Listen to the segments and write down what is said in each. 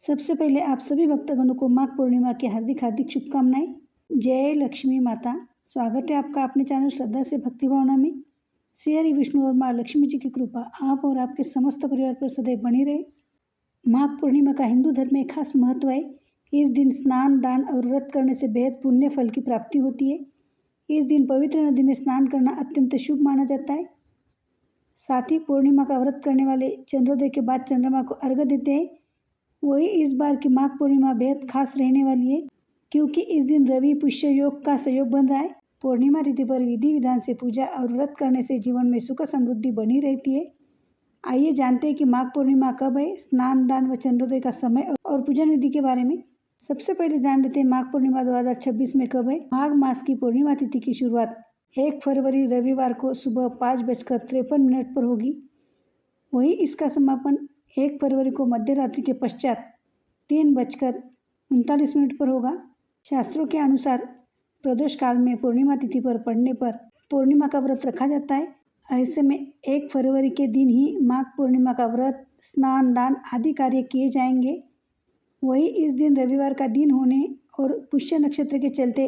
सबसे पहले आप सभी भक्तगणों को माघ पूर्णिमा की हार्दिक हार्दिक शुभकामनाएं। जय लक्ष्मी माता। स्वागत है आपका अपने चैनल श्रद्धा से भक्ति भावना में। श्री हरि विष्णु और माँ लक्ष्मी जी की कृपा आप और आपके समस्त परिवार पर सदैव बनी रहे। माघ पूर्णिमा का हिंदू धर्म में खास महत्व है। इस दिन स्नान, दान और व्रत करने से बेहद पुण्य फल की प्राप्ति होती है। इस दिन पवित्र नदी में स्नान करना अत्यंत शुभ माना जाता है। साथ ही पूर्णिमा का व्रत करने वाले चंद्रोदय के बाद चंद्रमा को अर्घ्य देते हैं। वही इस बार की माघ पूर्णिमा बेहद खास रहने वाली है, क्योंकि इस दिन रवि पुष्य योग का संयोग बन रहा है। पूर्णिमा तिथि पर विधि विधान से पूजा और व्रत करने से जीवन में सुख समृद्धि बनी रहती है। आइए जानते हैं कि माघ पूर्णिमा कब है, स्नान, दान व चंद्रोदय का समय और पूजन विधि के बारे में। सबसे पहले जान लेते हैं माघ पूर्णिमा 2026 में कब है। माघ मास की पूर्णिमा तिथि की शुरुआत 1 फरवरी रविवार को सुबह 5:53 पर होगी। वही इसका समापन 1 फरवरी को मध्य रात्रि के पश्चात 3:39 पर होगा। शास्त्रों के अनुसार प्रदोष काल में पूर्णिमा तिथि पर पड़ने पर पूर्णिमा का व्रत रखा जाता है। ऐसे में 1 फरवरी के दिन ही माघ पूर्णिमा का व्रत, स्नान, दान आदि कार्य किए जाएंगे। वही इस दिन रविवार का दिन होने और पुष्य नक्षत्र के चलते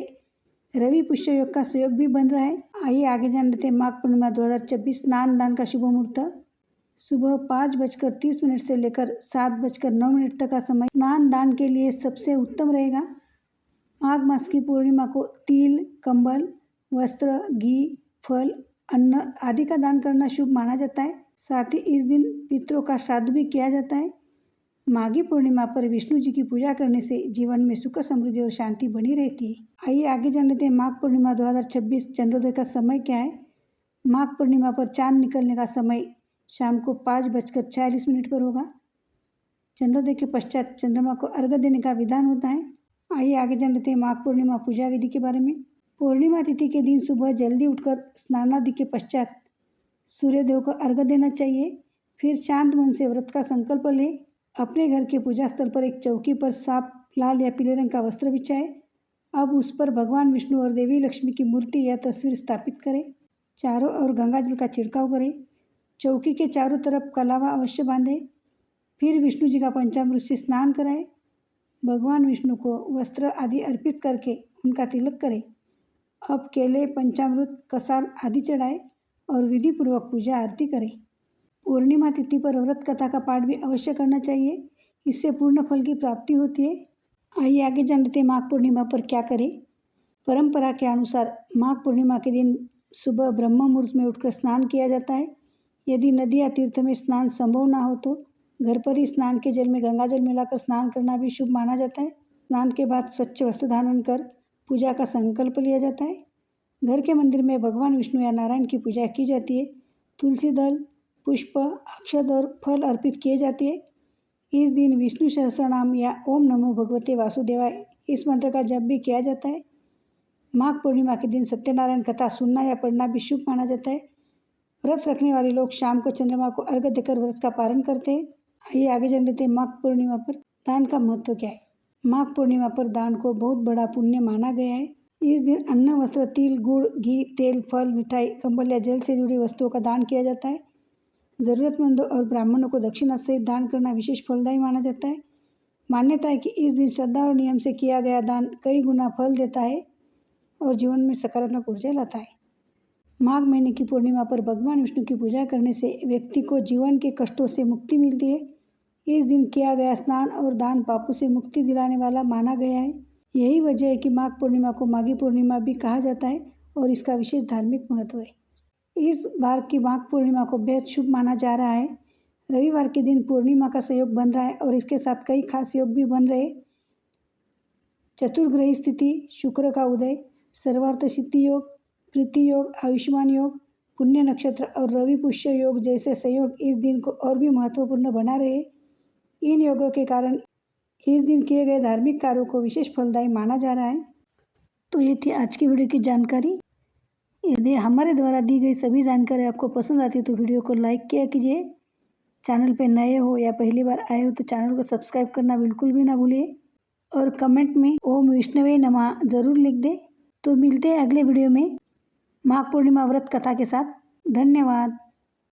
रवि पुष्य योग का संयोग भी बन रहा है। आइए आगे जान लेते हैं माघ पूर्णिमा 2026 स्नान दान का शुभ मुहूर्त। सुबह 5:30 से लेकर 7:09 तक का समय स्नान दान के लिए सबसे उत्तम रहेगा। माघ मास की पूर्णिमा को तिल, कंबल, वस्त्र, घी, फल, अन्न आदि का दान करना शुभ माना जाता है। साथ ही इस दिन पितरों का श्राद्ध भी किया जाता है। माघी पूर्णिमा पर विष्णु जी की पूजा करने से जीवन में सुख समृद्धि और शांति बनी रहती है। आइए आगे जान लेते हैं माघ पूर्णिमा 2026 चंद्रोदय का समय क्या है। माघ पूर्णिमा पर चांद निकलने का समय शाम को 5:46 पर होगा। चंद्रोदय के पश्चात चंद्रमा को अर्घ्य देने का विधान होता है। आइए आगे जान लेते हैं माघ पूर्णिमा पूजा विधि के बारे में। पूर्णिमा तिथि के दिन सुबह जल्दी उठकर स्नानादि के पश्चात सूर्यदेव को अर्घ्य देना चाहिए। फिर शांत मन से व्रत का संकल्प ले। अपने घर के पूजा स्थल पर एक चौकी पर साफ लाल या पीले रंग का वस्त्र बिछाए। अब उस पर भगवान विष्णु और देवी लक्ष्मी की मूर्ति या तस्वीर स्थापित करें। चारों ओर गंगा जल का छिड़काव करें। चौकी के चारों तरफ कलावा अवश्य बांधें। फिर विष्णु जी का पंचामृत से स्नान कराएं। भगवान विष्णु को वस्त्र आदि अर्पित करके उनका तिलक करें। अब केले, पंचामृत, कसाल आदि चढ़ाएं और विधि पूर्वक पूजा आरती करें। पूर्णिमा तिथि पर व्रत कथा का पाठ भी अवश्य करना चाहिए। इससे पूर्ण फल की प्राप्ति होती है। आइए आगे जान लेते हैं माघ पूर्णिमा पर क्या करें। परंपरा के अनुसार माघ पूर्णिमा के दिन सुबह ब्रह्म मुहूर्त में उठकर स्नान किया जाता है। यदि नदी या तीर्थ में स्नान संभव ना हो तो घर पर ही स्नान के जल में गंगा जल मिलाकर स्नान करना भी शुभ माना जाता है। स्नान के बाद स्वच्छ वस्त्र धारण कर पूजा का संकल्प लिया जाता है। घर के मंदिर में भगवान विष्णु या नारायण की पूजा की जाती है। तुलसी दल, पुष्प, अक्षत और फल अर्पित किए जाते हैं। इस दिन विष्णु सहस्त्रनाम या ओम नमो भगवते वासुदेवाय इस मंत्र का जप भी किया जाता है। माघ पूर्णिमा के दिन सत्यनारायण कथा सुनना या पढ़ना भी शुभ माना जाता है। व्रत रखने वाले लोग शाम को चंद्रमा को अर्घ्य देकर व्रत का पालन करते हैं। आइए आगे जान लेते हैं माघ पूर्णिमा पर दान का महत्व क्या है। माघ पूर्णिमा पर दान को बहुत बड़ा पुण्य माना गया है। इस दिन अन्न, वस्त्र, तिल, गुड़, घी, तेल, फल, मिठाई, कंबल या जल से जुड़ी वस्तुओं का दान किया जाता है। जरूरतमंदों और ब्राह्मणों को दक्षिणा सहित दान करना विशेष फलदायी माना जाता है। मान्यता है कि इस दिन श्रद्धा और नियम से किया गया दान कई गुना फल देता है और जीवन में सकारात्मक ऊर्जा लाता है। माघ महीने की पूर्णिमा पर भगवान विष्णु की पूजा करने से व्यक्ति को जीवन के कष्टों से मुक्ति मिलती है। इस दिन किया गया स्नान और दान पापों से मुक्ति दिलाने वाला माना गया है। यही वजह है कि माघ पूर्णिमा को माघी पूर्णिमा भी कहा जाता है और इसका विशेष धार्मिक महत्व है। इस बार की माघ पूर्णिमा को बेहद शुभ माना जा रहा है। रविवार के दिन पूर्णिमा का संयोग बन रहा है और इसके साथ कई खास योग भी बन रहे। चतुर्ग्रही स्थिति, शुक्र का उदय, सर्वार्थ सिद्धि योग, प्रीति योग, आयुष्मान योग, पुण्य नक्षत्र और रवि पुष्य योग जैसे संयोग इस दिन को और भी महत्वपूर्ण बना रहे। इन योगों के कारण इस दिन किए गए धार्मिक कार्यों को विशेष फलदायी माना जा रहा है। तो ये थी आज की वीडियो की जानकारी। यदि हमारे द्वारा दी गई सभी जानकारी आपको पसंद आती है तो वीडियो को लाइक किया कीजिए। चैनल पे नए हो या पहली बार आए हो तो चैनल को सब्सक्राइब करना बिल्कुल भी ना भूलिए और कमेंट में ओम विष्णवे नमः ज़रूर लिख दें। तो मिलते हैं अगले वीडियो में माघ पूर्णिमा व्रत कथा के साथ। धन्यवाद।